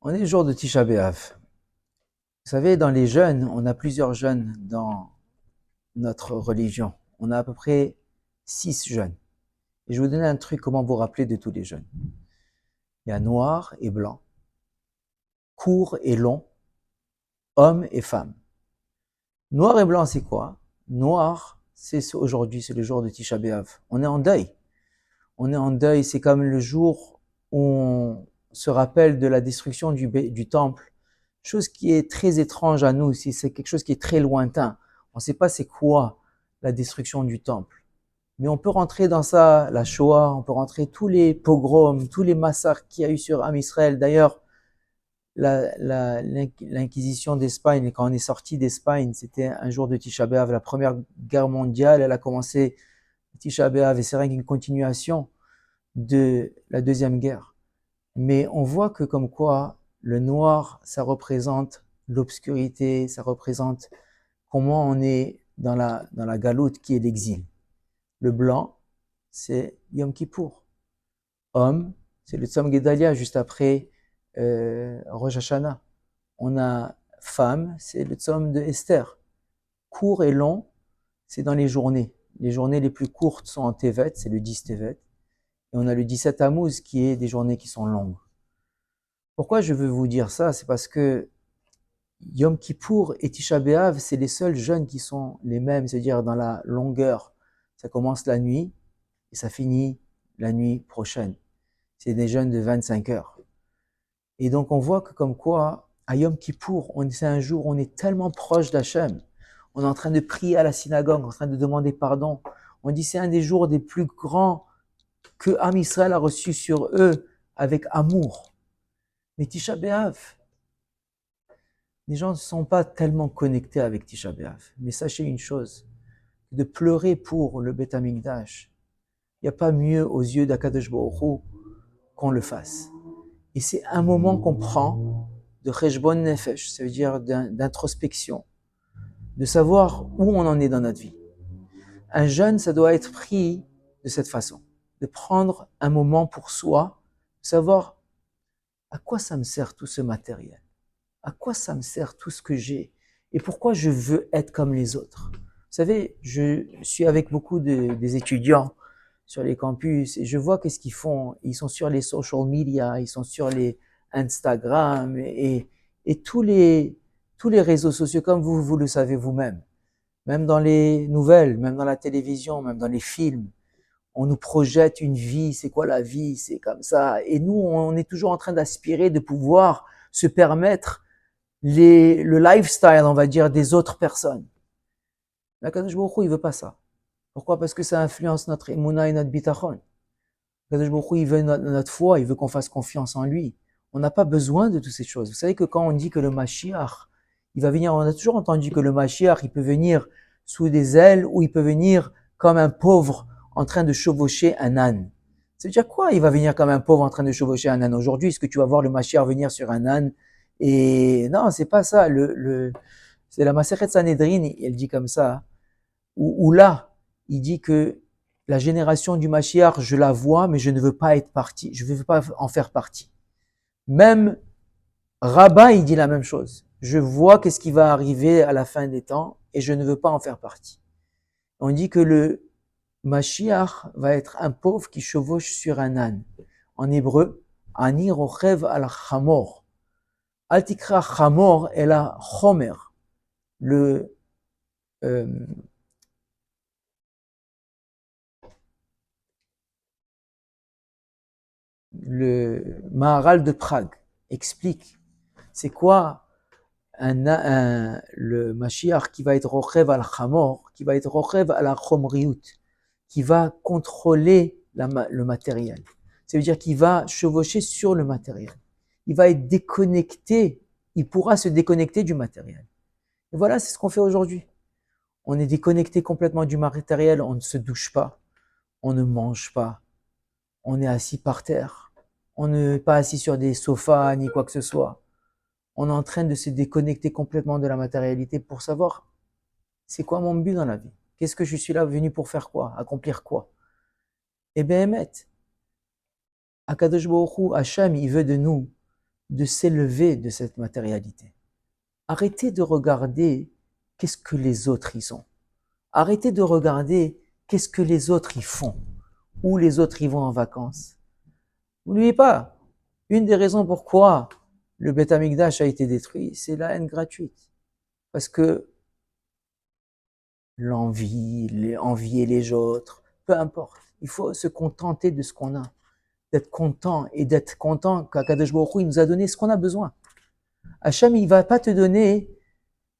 On est le jour de Tisha B'Av. Vous savez, dans les jeûnes, on a plusieurs jeûnes dans notre religion. On a à peu près 6 jeûnes. Et je vais vous donner un truc, comment vous rappeler de tous les jeûnes. Il y a noir et blanc, court et long, homme et femme. Noir et blanc, c'est quoi? Noir, c'est aujourd'hui, c'est le jour de Tisha B'Av. On est en deuil. On est en deuil, c'est comme le jour où on se rappelle de la destruction du temple. Chose qui est très étrange à nous, c'est quelque chose qui est très lointain. On ne sait pas c'est quoi la destruction du temple. Mais on peut rentrer dans ça, la Shoah, on peut rentrer tous les pogroms, tous les massacres qu'il y a eu sur Am Israël. D'ailleurs, l'inquisition d'Espagne, quand on est sorti d'Espagne, c'était un jour de Tisha B'Av. La première guerre mondiale, elle a commencé Tisha B'Av et c'est rien qu'une continuation de la deuxième guerre. Mais on voit que comme quoi le noir, ça représente l'obscurité, ça représente comment on est dans la galoute qui est l'exil. Le blanc, c'est Yom Kippour. Homme, c'est le Tzom Gedalia juste après Rosh Hashanah. On a femme, c'est le Tzom de Esther. Court et long, c'est dans les journées. Les journées les plus courtes sont en Tevet, c'est le 10 Tevet. Et on a le 17 Tammuz qui est des journées qui sont longues. Pourquoi je veux vous dire ça? C'est parce que Yom Kippour et Tisha B'Av, c'est les seuls jeûnes qui sont les mêmes, c'est-à-dire dans la longueur. Ça commence la nuit et ça finit la nuit prochaine. C'est des jeûnes de 25 heures. Et donc on voit que comme quoi, à Yom Kippour, c'est un jour où on est tellement proche d'Hachem. On est en train de prier à la synagogue, en train de demander pardon. On dit c'est un des jours des plus grands que Am Israël a reçu sur eux avec amour. Mais Tisha B'Av, les gens ne sont pas tellement connectés avec Tisha B'Av. Mais sachez une chose, de pleurer pour le Beth Amikdash, il n'y a pas mieux aux yeux d'Akadosh Baruch Hu qu'on le fasse. Et c'est un moment qu'on prend de Cheshbon Nefesh, ça veut dire d'introspection, de savoir où on en est dans notre vie. Un jeûne, ça doit être pris de cette façon, de prendre un moment pour soi, de savoir à quoi ça me sert tout ce matériel, à quoi ça me sert tout ce que j'ai, et pourquoi je veux être comme les autres. Vous savez, je suis avec beaucoup des étudiants sur les campus et je vois qu'est-ce qu'ils font. Ils sont sur les social media, ils sont sur les Instagram et tous les réseaux sociaux comme vous le savez vous-même. Même dans les nouvelles, même dans la télévision, même dans les films, on nous projette une vie, c'est quoi la vie, c'est comme ça. Et nous, on est toujours en train d'aspirer de pouvoir se permettre le lifestyle, on va dire, des autres personnes. Mais Kadosh Baruch Hu, il veut pas ça. Pourquoi? Parce que ça influence notre émouna et notre bitachon. Kadosh Baruch Hu, il veut notre foi, il veut qu'on fasse confiance en lui. On n'a pas besoin de toutes ces choses. Vous savez que quand on dit que le Mashiach, il va venir, on a toujours entendu que le Mashiach, il peut venir sous des ailes ou il peut venir comme un pauvre en train de chevaucher un âne. Ça veut dire quoi? Il va venir comme un pauvre en train de chevaucher un âne. Aujourd'hui, est-ce que tu vas voir le Mashiach venir sur un âne? Et non, c'est pas ça. C'est la Masechet Sanhedrin, elle dit comme ça. Où là, il dit que la génération du Mashiach, je la vois, mais je ne veux pas être partie. Je ne veux pas en faire partie. Même Rabbin, il dit la même chose. Je vois qu'est-ce qui va arriver à la fin des temps et je ne veux pas en faire partie. On dit que le Mashiach va être un pauvre qui chevauche sur un âne. En hébreu, Ani rochev al chamor. Al tikra chamor el a chomer. Le euh, le Maharal de Prague explique c'est quoi le Mashiach qui va être rochev al chamor, qui va être rochev al chomriut, qui va contrôler le matériel. Ça veut dire qu'il va chevaucher sur le matériel. Il va être déconnecté, il pourra se déconnecter du matériel. Et voilà, c'est ce qu'on fait aujourd'hui. On est déconnecté complètement du matériel, on ne se douche pas, on ne mange pas, on est assis par terre, on n'est pas assis sur des sofas ni quoi que ce soit. On est en train de se déconnecter complètement de la matérialité pour savoir c'est quoi mon but dans la vie. Qu'est-ce que je suis là venu pour faire quoi? Accomplir quoi? Et bien, Akadosh Baruch Hu, Hachem, il veut de nous de s'élever de cette matérialité. Arrêtez de regarder qu'est-ce que les autres y ont. Arrêtez de regarder qu'est-ce que les autres y font, où les autres y vont en vacances. N'oubliez pas, une des raisons pourquoi le Beth Amikdash a été détruit, c'est la haine gratuite. Parce que l'envie, envier les autres, peu importe. Il faut se contenter de ce qu'on a. D'être content qu'Akadosh Baruch Hu, il nous a donné ce qu'on a besoin. Hachem, il va pas te donner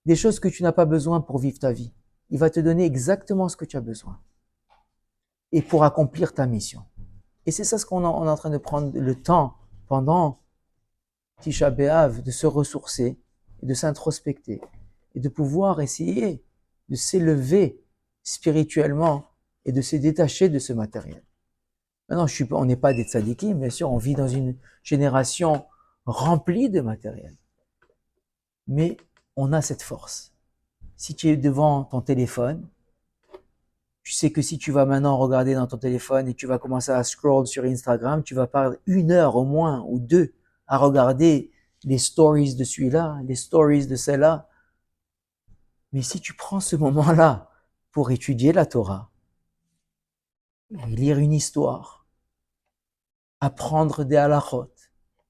des choses que tu n'as pas besoin pour vivre ta vie. Il va te donner exactement ce que tu as besoin. Et pour accomplir ta mission. Et c'est ça ce qu'on est en train de prendre le temps pendant Tisha B'Av, de se ressourcer, et de s'introspecter, et de pouvoir essayer de s'élever spirituellement et de se détacher de ce matériel. Maintenant, on n'est pas des tzadikim, bien sûr, on vit dans une génération remplie de matériel. Mais on a cette force. Si tu es devant ton téléphone, tu sais que si tu vas maintenant regarder dans ton téléphone et tu vas commencer à scroll sur Instagram, tu vas perdre 1 heure au moins ou 2 à regarder les stories de celui-là, les stories de celle-là. Mais si tu prends ce moment-là pour étudier la Torah, lire une histoire, apprendre des halachot,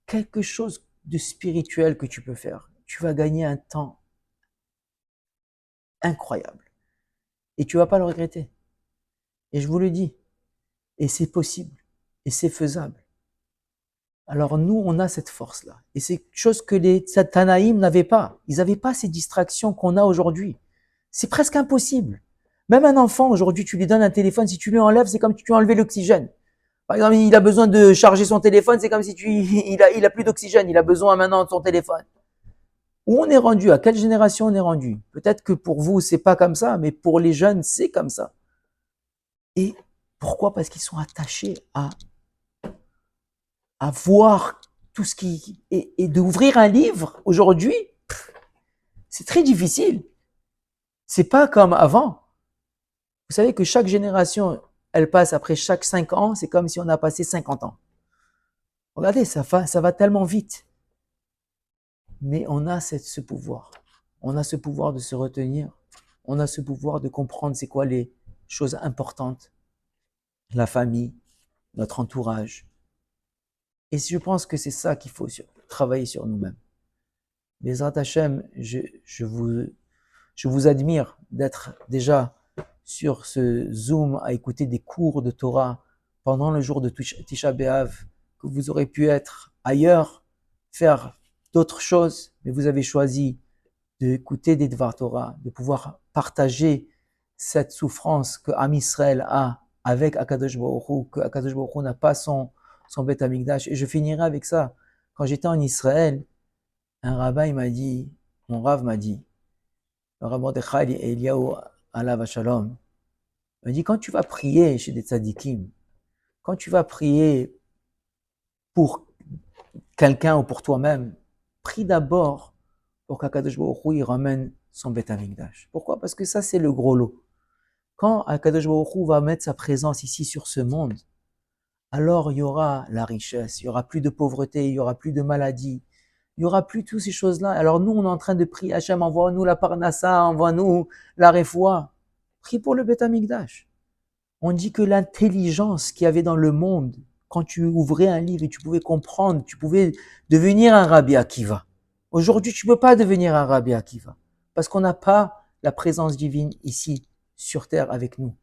quelque chose de spirituel que tu peux faire, tu vas gagner un temps incroyable. Et tu vas pas le regretter. Et je vous le dis. Et c'est possible. Et c'est faisable. Alors nous, on a cette force-là. Et c'est quelque chose que les Tanaïm n'avaient pas. Ils n'avaient pas ces distractions qu'on a aujourd'hui. C'est presque impossible. Même un enfant, aujourd'hui, tu lui donnes un téléphone, si tu lui enlèves, c'est comme si tu lui enlevais l'oxygène. Par exemple, il a besoin de charger son téléphone, c'est comme si il a plus d'oxygène, il a besoin maintenant de son téléphone. Où on est rendu? À quelle génération on est rendu? Peut-être que pour vous, c'est pas comme ça, mais pour les jeunes, c'est comme ça. Et pourquoi? Parce qu'ils sont attachés à voir tout ce qui... Et d'ouvrir un livre, aujourd'hui, c'est très difficile. C'est pas comme avant. Vous savez que chaque génération, elle passe après chaque 5 ans, c'est comme si on a passé 50 ans. Regardez, ça va tellement vite. Mais on a ce pouvoir. On a ce pouvoir de se retenir. On a ce pouvoir de comprendre c'est quoi les choses importantes. La famille, notre entourage. Et je pense que c'est ça qu'il faut travailler sur nous-mêmes. Bezrat Hashem, je vous admire d'être déjà sur ce Zoom à écouter des cours de Torah pendant le jour de Tisha B'Av, que vous aurez pu être ailleurs, faire d'autres choses, mais vous avez choisi d'écouter des Dvar Torah, de pouvoir partager cette souffrance que Am Israël a avec Akadosh Baruch Hu, que Akadosh Baruch Hu n'a pas son Beth Amikdash. Et je finirai avec ça. Quand j'étais en Israël, un rabbin m'a dit, mon rav m'a dit, le rabbin Mordechai Eliyahu Alav Shalom, m'a dit, quand tu vas prier chez des tzadikim, quand tu vas prier pour quelqu'un ou pour toi-même, prie d'abord pour qu'Akadosh Baruch Hu il ramène son Beth Amikdash. Pourquoi? Parce que ça, c'est le gros lot. Quand Akadosh Baruch Hu va mettre sa présence ici sur ce monde, alors il y aura la richesse, il y aura plus de pauvreté, il y aura plus de maladie, il y aura plus toutes ces choses-là. Alors nous, on est en train de prier, Hachem, envoie-nous la parnassa, envoie-nous la refoua. Prie pour le Beth Amikdash. On dit que l'intelligence qu'il y avait dans le monde, quand tu ouvrais un livre et tu pouvais comprendre, tu pouvais devenir un Rabbi Akiva. Aujourd'hui, tu ne peux pas devenir un Rabbi Akiva parce qu'on n'a pas la présence divine ici sur terre avec nous,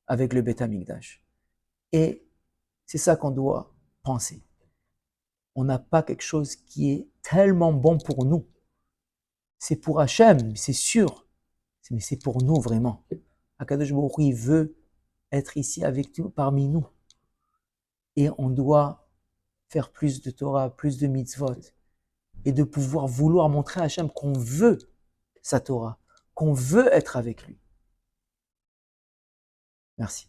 avec le Beth Amikdash. Et c'est ça qu'on doit penser. On n'a pas quelque chose qui est tellement bon pour nous. C'est pour Hachem, c'est sûr, mais c'est pour nous vraiment. Akadosh Baruch Hu, il veut être ici avec nous, parmi nous. Et on doit faire plus de Torah, plus de mitzvot, et de pouvoir vouloir montrer à Hachem qu'on veut sa Torah, qu'on veut être avec lui. Merci.